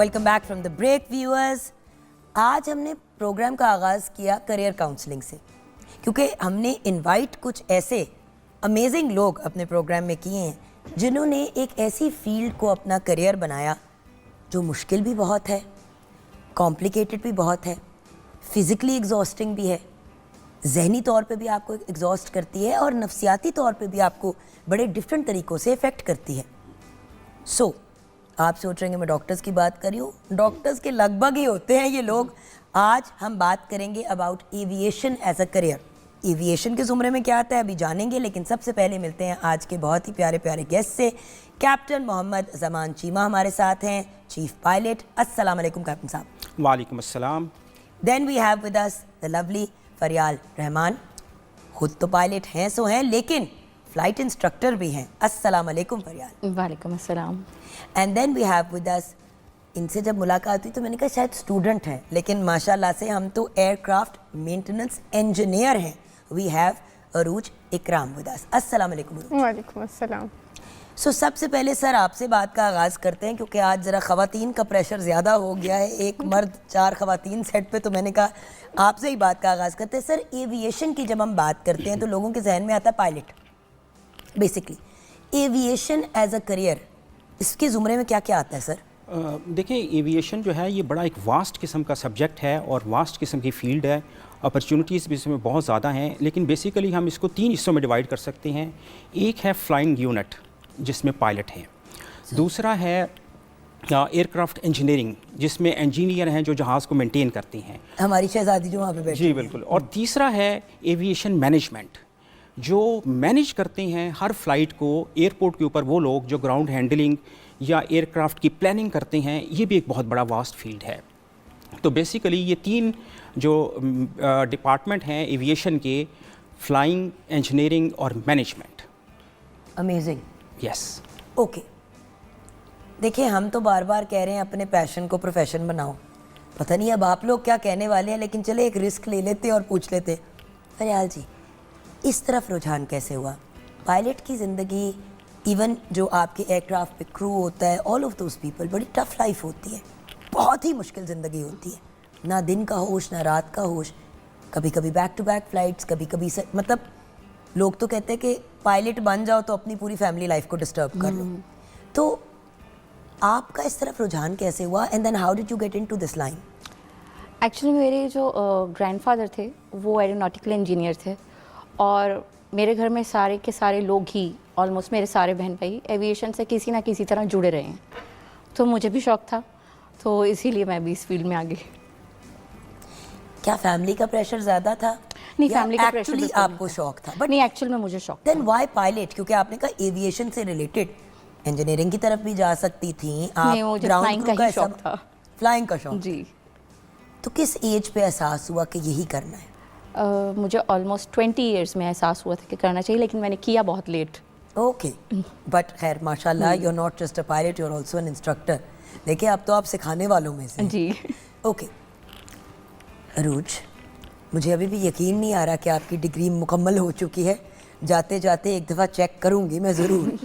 Welcome back from the break viewers. आज हमने programme का आगाज़ किया करियर काउंसलिंग से, क्योंकि हमने इनवाइट कुछ ऐसे अमेजिंग लोग अपने प्रोग्राम में किए हैं जिन्होंने एक ऐसी फील्ड को अपना करियर बनाया जो मुश्किल भी बहुत है, कॉम्प्लिकेटेड भी बहुत है, फिज़िकली एग्जॉस्टिंग भी है, जहनी तौर पे भी आपको एग्जॉस्ट करती है और नफ्सियाती तौर पे भी आपको बड़े डिफरेंट तरीक़ों से इफ़ेक्ट करती है। सो आप सोच रहे हैं मैं डॉक्टर्स की बात कर रही हूँ, डॉक्टर्स के लगभग ही होते हैं ये लोग। आज हम बात करेंगे about aviation as a career. Aviation के ज़ुमरे में क्या आता है अभी जानेंगे, लेकिन सबसे पहले मिलते हैं आज के बहुत ही प्यारे प्यारे गेस्ट से। कैप्टन मोहम्मद ज़मान चीमा हमारे साथ हैं, चीफ पायलट। अस्सलाम वालेकुम कैप्टन साहब। वालेकुम अस्सलाम। Then we have with us the lovely Faryal Rahman, खुद तो पायलट हैं सो हैं लेकिन फ़्लाइट इंस्ट्रक्टर भी हैं। अस्सलाम वालेकुम फरियाल। वालेकुम अस्सलाम। And then we have with us, इनसे जब मुलाकात हुई तो मैंने कहा शायद स्टूडेंट हैं, लेकिन माशाल्लाह से हम तो एयरक्राफ्ट मेंटेनेंस इंजीनियर हैं। We have Arooj Ikram with us. अस्सलाम वालेकुम। वालेकुम अस्सलाम। सो सबसे पहले सर आपसे बात का आगाज़ करते हैं, क्योंकि आज ज़रा ख़वातीन का प्रेशर ज़्यादा हो गया है, एक मर्द 4 ख़वातीन सेट पे, तो मैंने कहा आपसे ही बात का आगाज़ करते हैं। सर एविएशन की जब हम बात करते हैं तो लोगों के जहन में आता है pilot. Basically aviation as a career, इसके ज़ुमरे में क्या क्या आता है सर? देखिए एविएशन जो है ये बड़ा एक वास्ट किस्म का सब्जेक्ट है और वास्ट किस्म की फील्ड है। अपॉर्चुनिटीज़ भी इसमें बहुत ज़्यादा हैं, लेकिन बेसिकली हम इसको 3 हिस्सों में डिवाइड कर सकते हैं। एक है फ्लाइंग यूनिट जिसमें पायलट हैं, दूसरा है एयरक्राफ्ट इंजीनियरिंग जिसमें इंजीनियर हैं जो जहाज़ को मेंटेन करते हैं, हमारी शहजादी जो वहाँ पे बैठी जी बिल्कुल। और तीसरा है एविएशन मैनेजमेंट, जो मैनेज करते हैं हर फ्लाइट को एयरपोर्ट के ऊपर। वो लोग जो ग्राउंड हैंडलिंग या एयरक्राफ्ट की प्लानिंग करते हैं, ये भी एक बहुत बड़ा वास्ट फील्ड है। तो बेसिकली ये 3 जो डिपार्टमेंट हैं एविएशन के, फ्लाइंग, इंजीनियरिंग और मैनेजमेंट। अमेजिंग। यस। ओके, देखिए हम तो बार बार कह रहे हैं अपने पैशन को प्रोफेशन बनाओ, पता नहीं अब आप लोग क्या कहने वाले हैं, लेकिन चले एक रिस्क ले लेते और पूछ लेते। फरियाल जी, इस तरफ रुझान कैसे हुआ? पायलट की ज़िंदगी, इवन जो आपके एयरक्राफ्ट पे क्रू होता है, ऑल ऑफ दोज पीपल, बड़ी टफ लाइफ होती है, बहुत ही मुश्किल ज़िंदगी होती है, ना दिन का होश ना रात का होश, कभी कभी बैक टू बैक फ़्लाइट्स, कभी कभी मतलब लोग तो कहते हैं कि पायलट बन जाओ तो अपनी पूरी फैमिली लाइफ को डिस्टर्ब कर लो। तो आपका इस तरफ रुझान कैसे हुआ and then how did you get into this line? Actually मेरे जो ग्रैंडफादर थे वो एरोनॉटिकल इंजीनियर थे और मेरे घर में सारे के सारे लोग ही, ऑलमोस्ट मेरे सारे बहन भाई एविएशन से किसी ना किसी तरह जुड़े रहे हैं। तो मुझे भी शौक था, तो इसीलिए मैं भी इस फील्ड में आ गई। क्या फैमिली का प्रेशर ज़्यादा था? नहीं, फैमिली का प्रेशर एक्चुअली आपको शौक था? बट नहीं, एक्चुअल में मुझे शौक। Then why pilot? क्योंकि आपने कहा एविएशन से रिलेटेड, इंजीनियरिंग की तरफ भी जा सकती थी आप। नहीं, मुझे फ्लाइंग का ही शौक था। फ्लाइंग का शौक जी। तो किस एज पे एहसास हुआ कि यही करना है? मुझे ऑलमोस्ट 20 ईयर्स में एहसास हुआ था कि करना चाहिए, लेकिन मैंने किया बहुत लेट। ओके, बट खैर माशाल्लाह you are not just a pilot, you are also an instructor. देखिए अब तो आप सिखाने वालों में से। जी। ओके अरूज, मुझे अभी भी यकीन नहीं आ रहा कि आपकी डिग्री मुकम्मल हो चुकी है। जाते जाते एक दफ़ा चेक करूँगी मैं ज़रूर।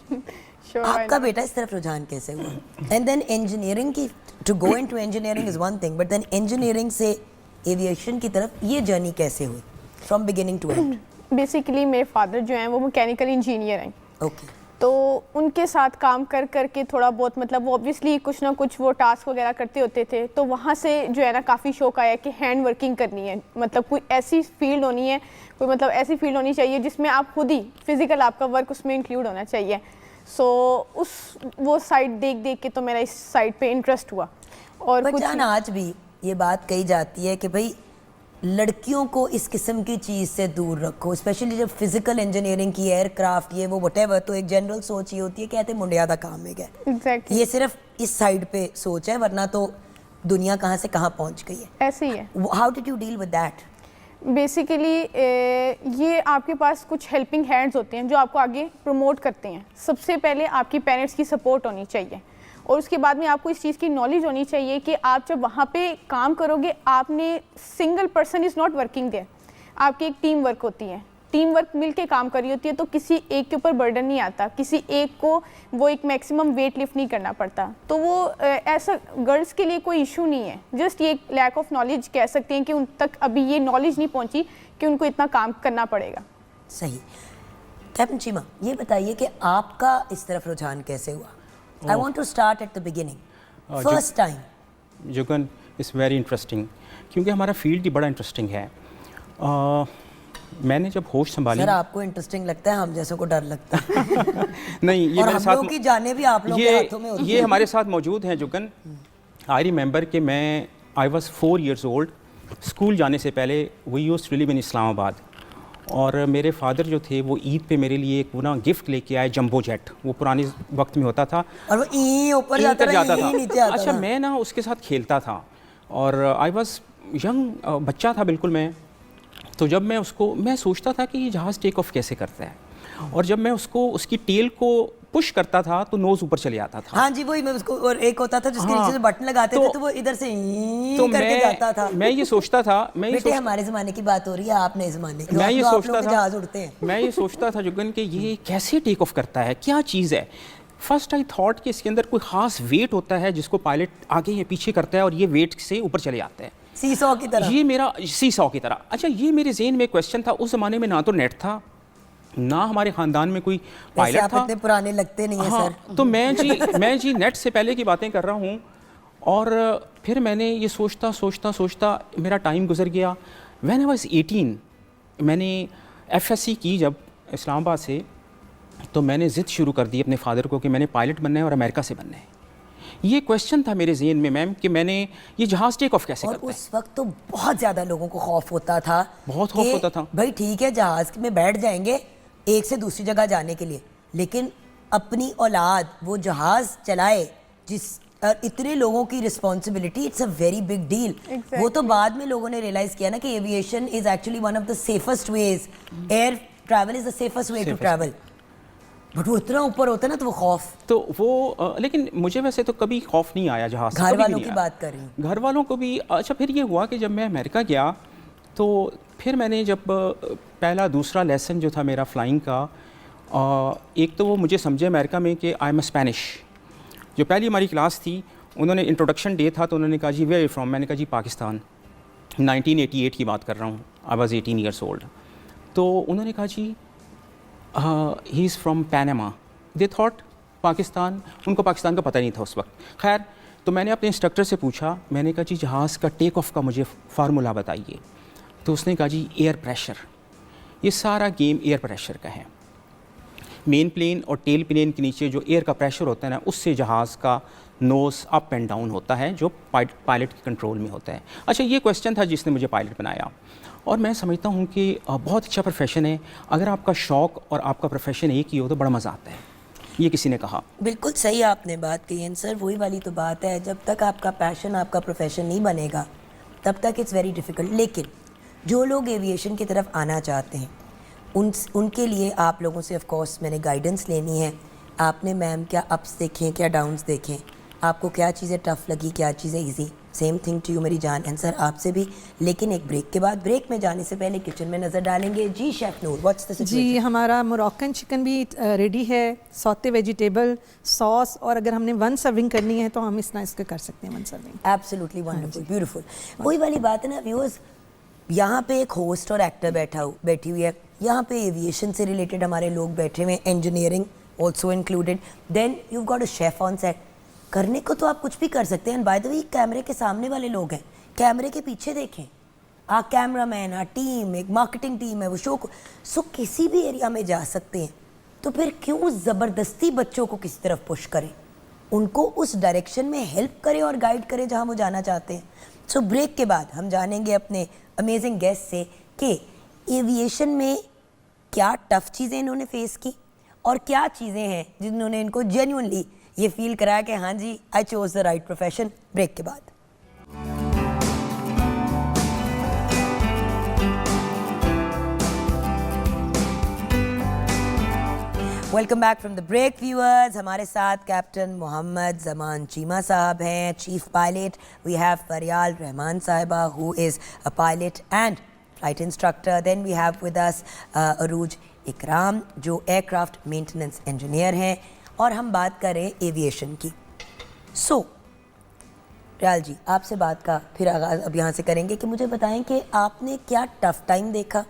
आपका बेटा इस तरफ रुझान कैसे हुआ? एंड देन इंजीनियरिंग की, to go into engineering is one thing, but then engineering से एविएशन की तरफ ये जर्नी कैसे हुई from beginning to end? Basically मेरे फादर जो हैं वो मैकेनिकल इंजीनियर हैं। ओके। तो उनके साथ काम कर करके थोड़ा बहुत, मतलब वो ऑब्वियसली कुछ ना कुछ वो टास्क वगैरह करते होते थे, तो वहाँ से जो है ना काफ़ी शौक आया कि हैंड वर्किंग करनी है, मतलब कोई ऐसी फील्ड होनी है, कोई मतलब ऐसी फील्ड होनी चाहिए जिसमें आप खुद ही फिजिकल आपका वर्क उसमें इंक्लूड होना चाहिए। सो वो साइड देख देख के तो मेरा इस साइड पे इंटरेस्ट हुआ। और कुछ आज भी ये बात कही जाती है कि भाई लड़कियों को इस किस्म की चीज़ से दूर रखो, स्पेशली जब फिजिकल इंजीनियरिंग की, एयरक्राफ्ट, ये वो व्हाटएवर, तो एक जनरल सोच ये होती है, कहते हैं मुंडिया दा काम है क्या। Exactly. ये सिर्फ इस साइड पे सोच है, वरना तो दुनिया कहाँ से कहाँ पहुँच गई है। ऐसे ही है। How did you deal with that? Basically ये आपके पास कुछ हेल्पिंग हैंड्स होते हैं जो आपको आगे प्रमोट करते हैं। सबसे पहले आपकी पेरेंट्स की सपोर्ट होनी चाहिए और उसके बाद में आपको इस चीज़ की नॉलेज होनी चाहिए कि आप जब वहाँ पे काम करोगे, आपने single person is not working there, आपकी एक टीम वर्क होती है। टीम वर्क मिल के काम कर रही होती है तो किसी एक के ऊपर बर्डन नहीं आता, किसी एक को वो एक मैक्सिमम वेट लिफ्ट नहीं करना पड़ता। तो वो ऐसा गर्ल्स के लिए कोई इशू नहीं है, जस्ट ये लैक ऑफ नॉलेज कह सकते हैं कि उन तक अभी ये नॉलेज नहीं पहुंची कि उनको इतना काम करना पड़ेगा। सही। कैप्टन चीमा, ये बताइए कि आपका इस तरफ रुझान कैसे हुआ? I want to start at the beginning, first time. Jugan is very interesting, क्योंकि हमारा फील्ड ही बड़ा इंटरेस्टिंग है। मैंने जब होश संभाली, सर आपको इंटरेस्टिंग लगता है, हम जैसों को डर लगता है। नहीं, ये और मेरे हम साथ लोगों की जाने भी आप लोगों के हाथों में होती ये है। हमारे साथ मौजूद हैं जुगन। आई रिमेंबर कि I was 4 years old. School जाने से पहले we used to live in Islamabad, और मेरे फादर जो थे वो ईद पे मेरे लिए एक पूरा गिफ्ट लेके आए, जंबो जेट। वो पुराने वक्त में होता था और वो ई ऊपर जाता था, नीचे आता अच्छा, था। मैं ना उसके साथ खेलता था, और आई वॉज यंग, बच्चा था बिल्कुल मैं। तो जब मैं सोचता था कि ये जहाज़ टेक ऑफ कैसे करता है, और जब मैं उसकी टेल को पुश करता था तो नोज ऊपर चले आता था। हाँ जी, वही मैं उसको, और एक होता था जिसके नीचे से बटन लगाते थे तो वो इधर से तो करके जाता था। मैं ये सोचता था, बेटे हमारे ज़माने की बात हो रही है, आप नए ज़माने की। मैं ये सोचता था, जहाज उड़ते हैं। मैं ये सोचता था जुगन कि ये कैसे टेक ऑफ करता है, क्या चीज़ है। फर्स्ट आई थॉट कि इसके अंदर कोई ख़ास वेट होता है जिसको पायलट आगे या पीछे करता है, और ये वेट से ऊपर चले आता है, सीसॉ की तरह। ये मेरा सीसॉ की तरह। अच्छा, ये मेरे ज़हन में क्वेश्चन था। उस ज़माने में ना तो नेट था, ना हमारे ख़ानदान में कोई पायलट आप था। इतने पुराने लगते नहीं है सर। तो मैं जी नेट से पहले की बातें कर रहा हूँ। और फिर मैंने ये सोचता मेरा टाइम गुजर गया। व्हेन आई वाज 18, मैंने FSC की जब इस्लामाबाद से, तो मैंने ज़िद शुरू कर दी अपने फादर को कि मैंने पायलट बनना है और अमेरिका से बनना है। ये क्वेश्चन था मेरे ज़हन में मैम कि मैंने ये जहाज़ टेक ऑफ कैसे और करता है। उस वक्त तो बहुत ज़्यादा लोगों को खौफ होता था, बहुत खौफ कि होता था। भाई ठीक है जहाज़ में बैठ जाएंगे एक से दूसरी जगह जाने के लिए, लेकिन अपनी औलाद वो जहाज़ चलाए, इतने लोगों की responsibility, it's a very big deal. वो तो बाद में लोगों ने रियलाइज़ किया ना कि aviation is actually one of the safest ways, air travel is the safest way to travel. But वो इतना ऊपर होता है ना, तो वो खौफ, तो वो लेकिन मुझे वैसे तो कभी खौफ नहीं आया जहाज़ से, घर कभी वालों नहीं की आया। बात कर रही हूँ। घर वालों को भी। अच्छा, फिर ये हुआ कि जब मैं अमेरिका गया तो फिर मैंने जब पहला दूसरा लेसन जो था मेरा फ्लाइंग का, एक तो वो मुझे समझे अमेरिका में कि आई एम स्पेनिश। जो पहली हमारी क्लास थी, उन्होंने इंट्रोडक्शन डे था, तो उन्होंने कहा जी वेयर यू फ्रॉम। मैंने कहा जी पाकिस्तान। 1988 की बात कर रहा हूँ, आई वाज 18 years ओल्ड। तो उन्होंने कहा जी he is from Panama. They thought Pakistan, उनको पाकिस्तान का पता नहीं था उस वक्त। खैर, तो मैंने अपने इंस्ट्रक्टर से पूछा, मैंने कहा जी जहाज़ का टेक ऑफ का मुझे फार्मूला बताइए। तो उसने कहा जी एयर प्रेशर, ये सारा गेम एयर प्रेशर का है। मेन प्लेन और टेल प्लेन के नीचे जो एयर का प्रेशर होता है ना, उससे जहाज़ का नोज़ अप एंड डाउन होता है, जो पायलट के कंट्रोल में होता है। अच्छा, ये क्वेश्चन था जिसने मुझे पायलट बनाया। और मैं समझता हूँ कि बहुत अच्छा प्रोफेशन है। अगर आपका शौक़ और आपका प्रोफेशन एक ही हो तो बड़ा मज़ा आता है, ये किसी ने कहा। बिल्कुल सही आपने बात कही है सर, वही वाली तो बात है, जब तक आपका पैशन, आपका प्रोफेशन नहीं बनेगा तब तक इट्स वेरी डिफ़िकल्ट। लेकिन जो लोग एविएशन की तरफ आना चाहते हैं उनके लिए आप लोगों से ऑफ कोर्स मैंने गाइडेंस लेनी है। आपने मैम क्या अप्स देखें, क्या डाउन्स देखें, आपको क्या चीज़ें टफ़ लगी, क्या चीज़ें easy. Same thing to you मेरी जान, एंड सर आपसे भी। लेकिन एक ब्रेक के बाद, ब्रेक में जाने से पहले किचन में नज़र डालेंगे। जी chef Noor, what's the situation? जी, हमारा मोरक्कन चिकन भी रेडी है, सौते वेजिटेबल सॉस, और अगर हमने 1 सर्विंग करनी है तो हम इसको कर सकते हैं 1 सर्विंग। Absolutely wonderful, beautiful. वही वाली बात है ना व्यूअर्स, यहाँ पे एक होस्ट और एक्टर बैठी हुई है, यहाँ पे एविएशन से रिलेटेड हमारे लोग बैठे हुए हैं, engineering also included, then you got a chef on set. करने को तो आप कुछ भी कर सकते हैं। एंड बाय द वे, कैमरे के सामने वाले लोग हैं, कैमरे के पीछे देखें, कैमरा मैन, टीम, एक मार्केटिंग टीम है, वो शो को किसी भी एरिया में जा सकते हैं। तो फिर क्यों ज़बरदस्ती बच्चों को किसी तरफ पुश करें, उनको उस डायरेक्शन में हेल्प करें और गाइड करें जहाँ वो जाना चाहते हैं। सो ब्रेक के बाद हम जानेंगे अपने अमेजिंग गेस्ट से कि एविएशन में क्या टफ़ चीज़ें इन्होंने फेस की और क्या चीज़ें हैं जिन्होंने इनको जेन्युइनली ये फील कराया कि हाँ जी, I chose the right profession. Break के बाद welcome back from the break viewers. हमारे साथ कैप्टन मोहम्मद जमान चीमा साहब हैं, chief pilot. We have Fariyal Rahman sahiba who is a pilot and flight instructor. Then we have with us Aruj Ikram, जो aircraft maintenance engineer हैं, और हम बात करें aviation की. So, रियाल जी, आपसे बात का फिर आगाज़ अब यहाँ से करेंगे कि मुझे बताएं कि आपने क्या टफ टाइम देखा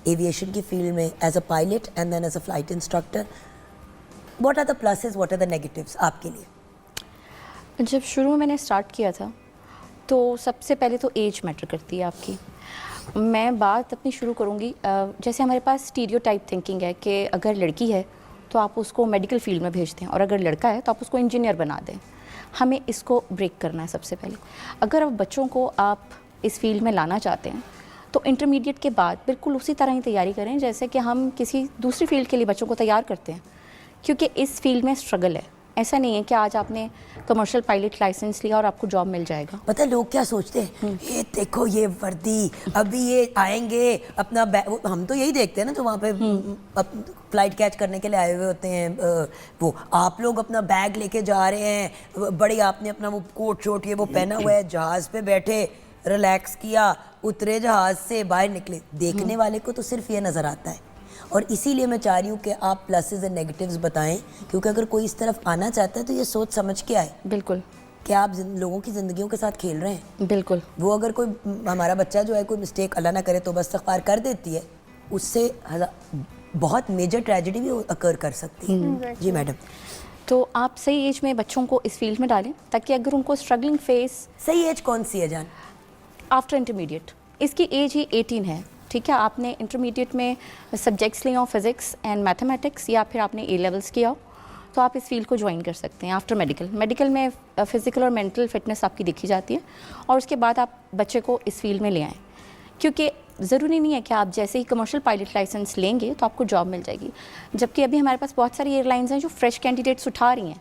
एविएशन की फील्ड में as a pilot and then as a flight instructor. What are the pluses, what are the negatives आपके लिए? जब शुरू में मैंने स्टार्ट किया था तो सबसे पहले तो एज मैटर करती है आपकी. मैं बात अपनी शुरू करूँगी, जैसे हमारे पास स्टीरियोटाइप थिंकिंग है कि अगर लड़की है तो आप उसको मेडिकल फील्ड में भेज दें और अगर लड़का है तो आप उसको इंजीनियर बना दें. हमें इसको ब्रेक करना है सबसे पहले. अगर अब बच्चों को आप इस फील्ड में लाना चाहते हैं तो इंटरमीडिएट के बाद बिल्कुल उसी तरह ही तैयारी करें जैसे कि हम किसी दूसरी फील्ड के लिए बच्चों को तैयार करते हैं, क्योंकि इस फील्ड में स्ट्रगल है. ऐसा नहीं है कि आज आपने कमर्शियल पायलट लाइसेंस लिया और आपको जॉब मिल जाएगा. पता है लोग क्या सोचते हैं, ये देखो ये वर्दी, अभी ये आएंगे अपना बैग, हम तो यही देखते हैं ना जो वहाँ पे फ्लाइट कैच करने के लिए आए हुए होते हैं, वो आप लोग अपना बैग लेके जा रहे हैं, बड़ी आपने अपना वो कोट शोट ये वो पहना हुआ है, जहाज़ पे बैठे, रिलैक्स किया, उतरे जहाज़ से, बाहर निकले. देखने वाले को तो सिर्फ ये नज़र आता है. और इसीलिए मैं चाह रही हूँ कि आप प्लसेस एंड नेगेटिव्स बताएं, क्योंकि अगर कोई इस तरफ आना चाहता है तो ये सोच समझ के आए. बिल्कुल. कि आप लोगों की ज़िंदगियों के साथ खेल रहे हैं. बिल्कुल. वो अगर कोई हमारा बच्चा जो है कोई मिस्टेक अल्लाह ना करे तो बस इस्तग़फ़ार कर देती है, उससे बहुत मेजर ट्रेजेडी भी अकर कर सकती है. जी मैडम. तो आप सही एज में बच्चों को इस फील्ड में डालें ताकि अगर उनको स्ट्रगलिंग फेस. सही एज कौन सी है जान? After intermediate. इसकी एज ही 18 है. ठीक है, आपने इंटरमीडिएट में सब्जेक्ट्स लिए हो फिज़िक्स एंड मैथमेटिक्स या फिर आपने ए लेवल्स किया हो तो आप इस फील्ड को ज्वाइन कर सकते हैं आफ्टर मेडिकल. मेडिकल में फ़िज़िकल और मेंटल फिटनेस आपकी देखी जाती है और उसके बाद आप बच्चे को इस फील्ड में ले आएँ, क्योंकि ज़रूरी नहीं है कि आप जैसे ही कमर्शियल पायलट लाइसेंस लेंगे तो आपको जॉब मिल जाएगी. जबकि अभी हमारे पास बहुत सारी एयरलाइंस हैं जो फ्रेश कैंडिडेट्स उठा रही हैं,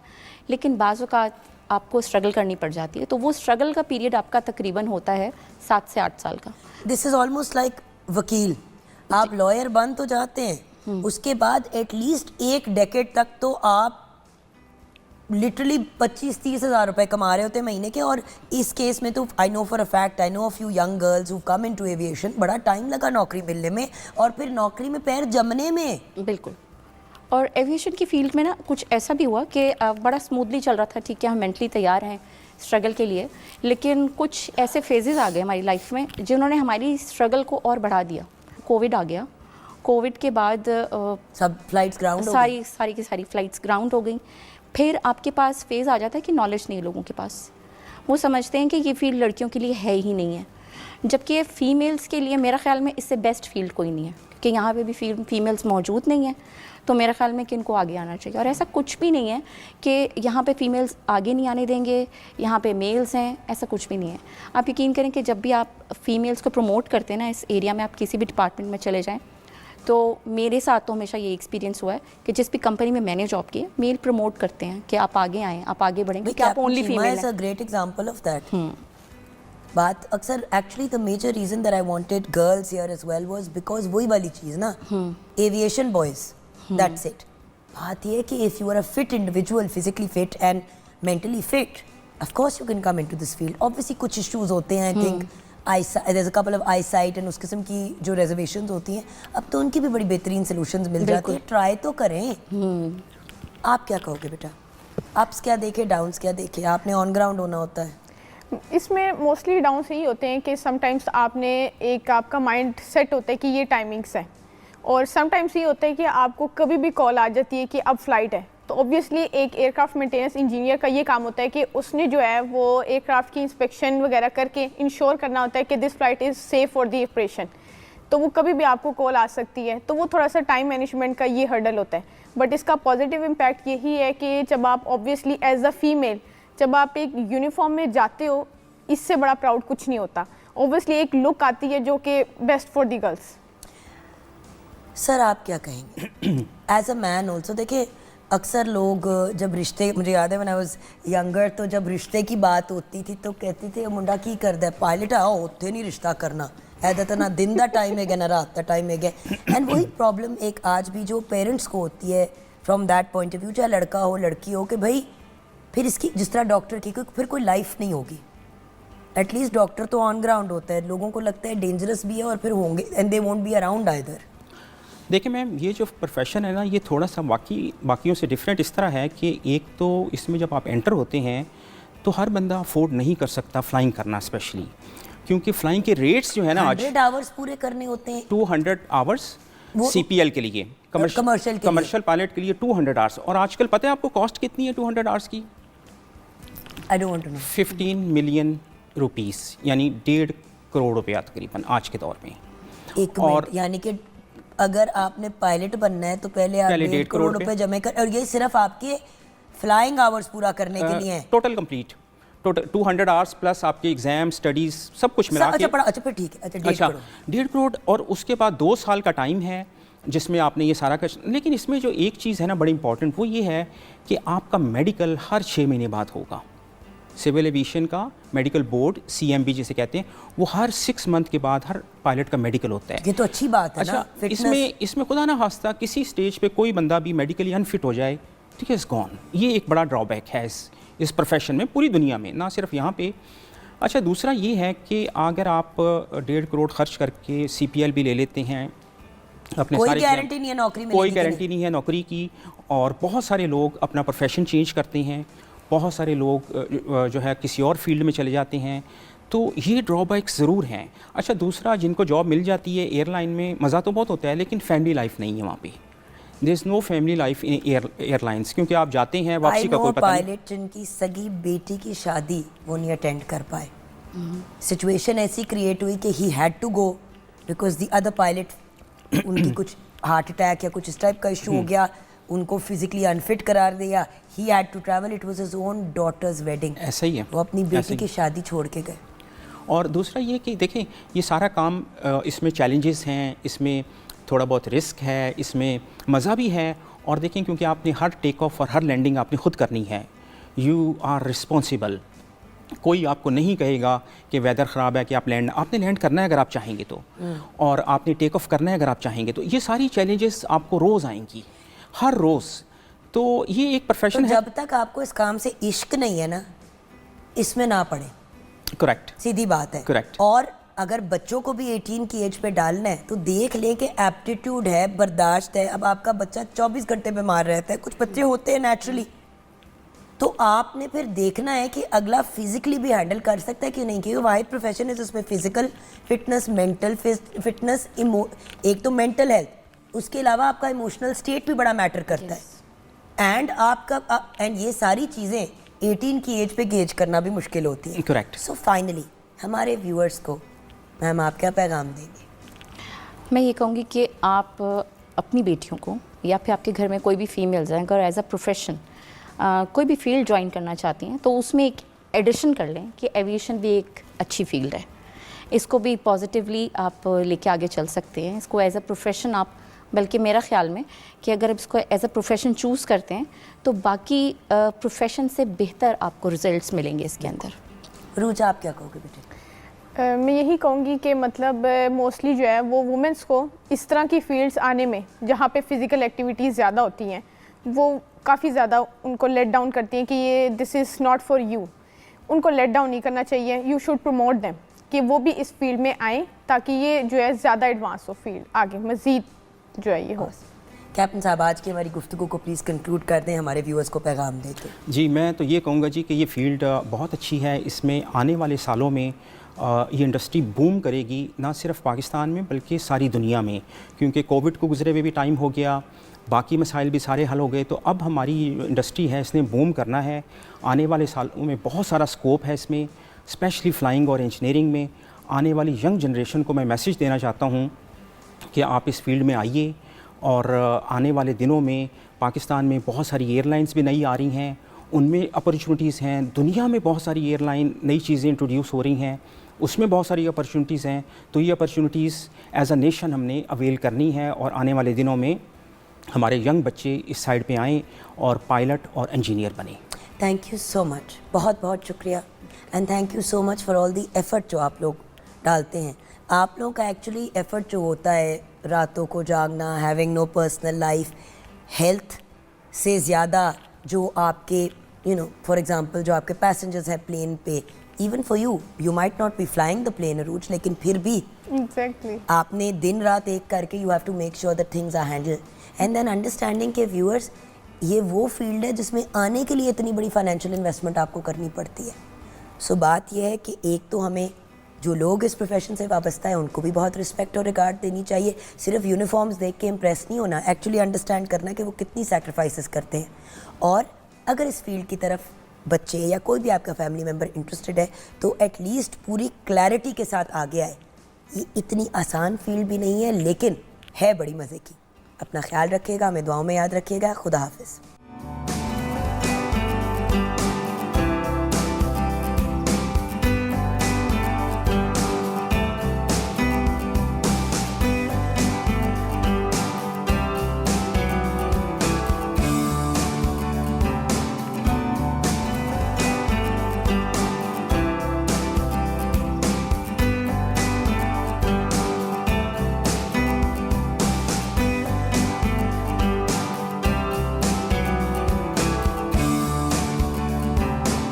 लेकिन बाज़ औक़ात आपको स्ट्रगल करनी पड़ जाती है. तो वो स्ट्रगल का पीरियड आपका तकरीबन होता है 7 से 8 साल का. दिस इज़ ऑलमोस्ट लाइक वकील. आप लॉयर बन तो जाते हैं, उसके बाद एटलीस्ट 1 डेकेड तक तो आप लिटरली 25-30 हज़ार रुपए कमा रहे होते हैं महीने के. और इस केस में तो I know for a fact, I know a few young girls who come into aviation, बड़ा टाइम लगा नौकरी मिलने में और फिर नौकरी में पैर जमने में. बिल्कुल. और एविएशन की फील्ड में ना कुछ ऐसा भी हुआ कि बड़ा स्मूथली चल रहा था. ठीक है, हम मेंटली तैयार हैं स्ट्रगल के लिए, लेकिन कुछ ऐसे फेजेस आ गए हमारी लाइफ में जिन्होंने हमारी स्ट्रगल को और बढ़ा दिया. कोविड आ गया. कोविड के बाद सब फ्लाइट्स ग्राउंड हो सारी की सारी फ्लाइट्स ग्राउंड हो गई. फिर आपके पास फेज़ आ जाता है कि नॉलेज नहीं है लोगों के पास. वो समझते हैं कि ये फील्ड लड़कियों के लिए है ही नहीं है, जबकि ये फीमेल्स के लिए मेरा ख्याल में इससे बेस्ट फील्ड कोई नहीं है, कि यहाँ पे भी फीमेल्स मौजूद नहीं है. तो मेरा ख्याल में कि इनको आगे आना चाहिए. और ऐसा कुछ भी नहीं है कि यहाँ पे फीमेल्स आगे नहीं आने देंगे, यहाँ पे मेल्स हैं, ऐसा कुछ भी नहीं है. आप यकीन करें कि जब भी आप फीमेल्स को प्रमोट करते हैं ना इस एरिया में, आप किसी भी डिपार्टमेंट में चले जाएँ, तो मेरे साथ तो हमेशा ये एक्सपीरियंस हुआ है कि जिस भी कंपनी में मैंने जॉब की है, मेल प्रमोट करते हैं कि आप आगे आएँ, आप आगे बढ़ेंगे, कि आप ओनली फीमेल हैं. Great example of that. बात अक्सर actually the major reason that I wanted girls here as well was because वही वाली चीज़ ना, एविएशन बॉयज़, दैट्स इट. बात ये है कि if you are a fit individual, physically fit and mentally fit, of course you can come into this field. Obviously कुछ issues होते हैं, I think there's a couple of eyesight and उस किस्म की जो reservations होती हैं, अब तो उनकी भी बड़ी बेहतरीन solutions मिल जाती हैं. ट्राई तो करें. आप क्या कहोगे बेटा? अप्स क्या देखे, डाउन्स क्या देखे? आपने ऑन ग्राउंड होना होता है. इसमें मोस्टली डाउन से ही होते हैं कि समटाइम्स आपने एक आपका माइंड सेट होता है कि ये टाइमिंग्स है, और समटाइम्स ये होता है कि आपको कभी भी कॉल आ जाती है कि अब फ्लाइट है. तो ऑब्वियसली एक एयरक्राफ्ट मेंटेनेंस इंजीनियर का ये काम होता है कि उसने जो है वो एयरक्राफ्ट की इंस्पेक्शन वगैरह करके इंश्योर करना होता है कि this flight is safe for the operation. तो वो कभी भी आपको कॉल आ सकती है. तो वो थोड़ा सा टाइम मैनेजमेंट का ये हर्डल होता है. बट इसका पॉजिटिव इम्पैक्ट यही है कि जब आप ऑब्वियसली एज अ फीमेल जब आप एक यूनिफॉर्म में जाते हो, इससे बड़ा प्राउड कुछ नहीं होता. ऑब्वियसली एक लुक आती है जो कि best for the girls. Sir आप क्या कहेंगे एज अ मैन ऑल्सो? देखिए अक्सर लोग जब रिश्ते, मुझे याद है व्हेन आई वाज यंगर, तो जब रिश्ते की बात होती थी तो कहते थे मुंडा की करदा है, पायलट आओ उत्थे नहीं रिश्ता करना, ऐदा तो ना दिन का टाइम है ना रात का टाइम है. एंड वही प्रॉब्लम एक आज भी जो पेरेंट्स को होती है from that point of view, चाहे लड़का हो लड़की हो, कि भाई फिर इसकी जिस तरह डॉक्टर की फिर कोई लाइफ नहीं होगी. एटलीस्ट डॉक्टर तो ऑन ग्राउंड होता है, लोगों को लगता है डेंजरस भी है और फिर होंगे and they won't be around either. देखिए मैम, ये जो प्रोफेशन है ना, ये थोड़ा सा बाकियों से डिफरेंट इस तरह है कि एक तो इसमें जब आप एंटर होते हैं तो हर बंदा अफोर्ड नहीं कर सकता फ्लाइंग करना, स्पेशली क्योंकि फ्लाइंग के रेट्स जो है ना आज 100 आवर्स पूरे करने होते हैं। 200 आवर्स वो- CPL के लिए, कमर्शियल पायलट के लिए 200 आवर्स। और आजकल पता है आपको कॉस्ट कितनी है 200 आवर्स की? I don't want to know. 15 million rupees, यानी 1.5 करोड़ रुपया तकरीबन आज के दौर में। एक और- मिनट, यानी कि अगर आपने पायलट बनना है तो पहले आप 1.5 करोड़ रुपए जमा कर, और ये सिर्फ आपके फ्लाइंग आवर्स पूरा करने के लिए है। Total complete, total 200 hours plus आपके एग्जाम स्टडीज सब कुछ मिला के। अच्छा फिर ठीक है, अच्छा 1.5 करोड़। 1.5 करोड़। और उसके बाद 2 साल का टाइम है जिसमें आपने ये सारा कर। लेकिन इसमें जो एक चीज़ है ना बड़ी इंपॉर्टेंट, वो ये है कि आपका मेडिकल हर 6 महीने बाद होगा। सिविल एविएशन का मेडिकल बोर्ड, CMB जिसे कहते हैं, वो हर 6 मंथ के बाद हर पायलट का मेडिकल होता है। ये तो अच्छी बात है अच्छा, ना। इसमें खुदा ना खास्ता किसी स्टेज पे कोई बंदा भी मेडिकली अनफिट हो जाए, ठीक है, इट्स गॉन। ये एक बड़ा ड्रॉबैक है इस प्रोफेशन में, पूरी दुनिया में, ना सिर्फ यहाँ पे। अच्छा, दूसरा ये है कि अगर आप 1.5 करोड़ खर्च करके CPL भी ले लेते हैं, अपने कोई सारे गारंटी नहीं है नौकरी मिलेगी कोई कि गारंटी नहीं है नौकरी की। और बहुत सारे लोग अपना प्रोफेशन चेंज करते हैं, बहुत सारे लोग जो है किसी और फील्ड में चले जाते हैं, तो ये ड्रॉबैक्स ज़रूर हैं। अच्छा, दूसरा, जिनको जॉब मिल जाती है एयरलाइन में, मज़ा तो बहुत होता है, लेकिन फैमिली लाइफ नहीं है वहाँ पे। There is no family life in airlines, क्योंकि आप जाते हैं, वापसी का कोई पता नहीं। पायलट जिनकी सगी बेटी की शादी वो नहीं अटेंड कर पाए, सिचुएशन ऐसी क्रिएट हुई कि he had to go because the other pilot उनकी कुछ हार्ट अटैक या कुछ इस टाइप का इशू हो गया, उनको फिजिकली अनफिट करार दिया, he had to travel, it was his own daughter's wedding. ऐसा ही है, वो अपनी ऐसा बेटी ही की शादी छोड़ के गए। और दूसरा ये कि देखें, ये सारा काम, इसमें चैलेंजेस हैं, इसमें थोड़ा बहुत रिस्क है, इसमें मज़ा भी है। और देखें, क्योंकि आपने हर टेक ऑफ और हर लैंडिंग आपने खुद करनी है, यू आर रिस्पॉन्सिबल। कोई आपको नहीं कहेगा कि वेदर ख़राब है कि आपने लैंड करना है अगर आप चाहेंगे तो, और आपने टेक ऑफ करना है अगर आप चाहेंगे तो। ये सारी चैलेंजेस आपको रोज़ आएंगी, हर रोज़। तो ये एक प्रोफेशन तो है। जब तक आपको इस काम से इश्क नहीं है ना, इसमें ना पड़े, करेक्ट, सीधी बात है। Correct. और अगर बच्चों को भी 18 की एज पे डालना है तो देख लें कि एप्टीट्यूड है, बर्दाश्त है। अब आपका बच्चा 24 घंटे बीमार रहता है, कुछ बच्चे होते हैं नेचुरली, तो आपने फिर देखना है कि अगला फिजिकली भी हैंडल कर सकता है कि नहीं, क्योंकि वाहिद प्रोफेशन है जिसमें फिजिकल फिटनेस, मेंटल फिटनेस, एक तो मेंटल हेल्थ, उसके अलावा आपका इमोशनल स्टेट भी बड़ा मैटर करता है। एंड ये सारी चीज़ें 18 की एज पे गेज करना भी मुश्किल होती है। करेक्ट। सो फाइनली हमारे व्यूअर्स को मैम आप क्या पैगाम देंगे? मैं ये कहूँगी कि आप अपनी बेटियों को या फिर आपके घर में कोई भी फीमेल्स हैं, अगर एज अ प्रोफेशन कोई भी फील्ड ज्वाइन करना चाहती हैं तो उसमें एक एडिशन कर लें कि एविएशन भी एक अच्छी फील्ड है। इसको भी पॉजिटिवली आप लेके आगे चल सकते हैं, इसको एज अ प्रोफेशन आप, बल्कि मेरा ख्याल में कि अगर इसको एज अ प्रोफेशन चूज़ करते हैं तो बाकी प्रोफेशन से बेहतर आपको रिजल्ट्स मिलेंगे इसके अंदर। रूजा आप क्या कहोगे बेटे? मैं यही कहूँगी कि मतलब मोस्टली जो है वो वुमेंस को इस तरह की फील्ड्स आने में जहाँ पे फिज़िकल एक्टिविटीज़ ज़्यादा होती हैं वो काफ़ी ज़्यादा उनको लेट डाउन करती हैं कि ये this is not for you. उनको लेट डाउन नहीं करना चाहिए, यू शुड प्रमोट देम कि वो भी इस फील्ड में आएँ ताकि ये जो है ज़्यादा एडवांस हो फील्ड, आगे मज़ीद जो है ये हो। कैप्टन साहब आज की हमारी गुफ्तगू को प्लीज़ कंक्लूड कर दें, हमारे व्यूअर्स को पैगाम देते। जी, मैं तो ये कहूँगा जी कि ये फील्ड बहुत अच्छी है। इसमें आने वाले सालों में ये इंडस्ट्री बूम करेगी, ना सिर्फ पाकिस्तान में बल्कि सारी दुनिया में, क्योंकि कोविड को गुजरे हुए भी टाइम हो गया, बाकी मसाइल भी सारे हल हो गए। तो अब हमारी इंडस्ट्री है इसने बूम करना है। आने वाले सालों में बहुत सारा स्कोप है इसमें, स्पेशली फ्लाइंग और इंजीनियरिंग में। आने वाली यंग जनरेशन को मैं मैसेज देना चाहता हूँ कि आप इस फील्ड में आइए। और आने वाले दिनों में पाकिस्तान में बहुत सारी एयरलाइंस भी नई आ रही हैं, उनमें अपॉर्चुनिटीज़ हैं। दुनिया में बहुत सारी एयरलाइन नई चीज़ें इंट्रोड्यूस हो रही हैं, उसमें बहुत सारी अपॉर्चुनिटीज़ हैं। तो ये अपॉर्चुनिटीज़ एज अ नेशन हमने अवेल करनी है और आने वाले दिनों में हमारे यंग बच्चे इस साइड पे आएँ और पायलट और इंजीनियर बने। थैंक यू सो मच, बहुत बहुत शुक्रिया। And thank you so much for all the effort जो आप लोग डालते हैं। आप लोगों का एक्चुअली एफ़र्ट जो होता है, रातों को जागना, having no personal life, health से ज़्यादा जो आपके फॉर एग्ज़ाम्पल जो आपके पैसेंजर्स हैं प्लेन पे, even for you might not be flying the plane routes, लेकिन फिर भी एग्जैक्टली आपने दिन रात एक करके you have to make sure that things are handle and then understanding के व्यूअर्स ये वो फील्ड है जिसमें आने के लिए इतनी बड़ी फाइनेंशियल इन्वेस्टमेंट आपको करनी पड़ती है। सो बात यह है कि एक तो हमें जो लोग इस प्रोफेशन से वाबस्ता है उनको भी बहुत रिस्पेक्ट और रिगार्ड देनी चाहिए। सिर्फ यूनिफॉर्म्स देख के इम्प्रेस नहीं होना, एक्चुअली अंडरस्टैंड करना कि वो कितनी सैक्रिफाइसेस करते हैं। और अगर इस फील्ड की तरफ बच्चे या कोई भी आपका फैमिली मेम्बर इंटरेस्टेड है तो एटलीस्ट पूरी क्लैरिटी के साथ आगे आए। ये इतनी आसान फील्ड भी नहीं है, लेकिन है बड़ी मज़े की। अपना ख्याल रखिएगा, हमें दुआओं में याद रखिएगा। खुदा हाफिज़।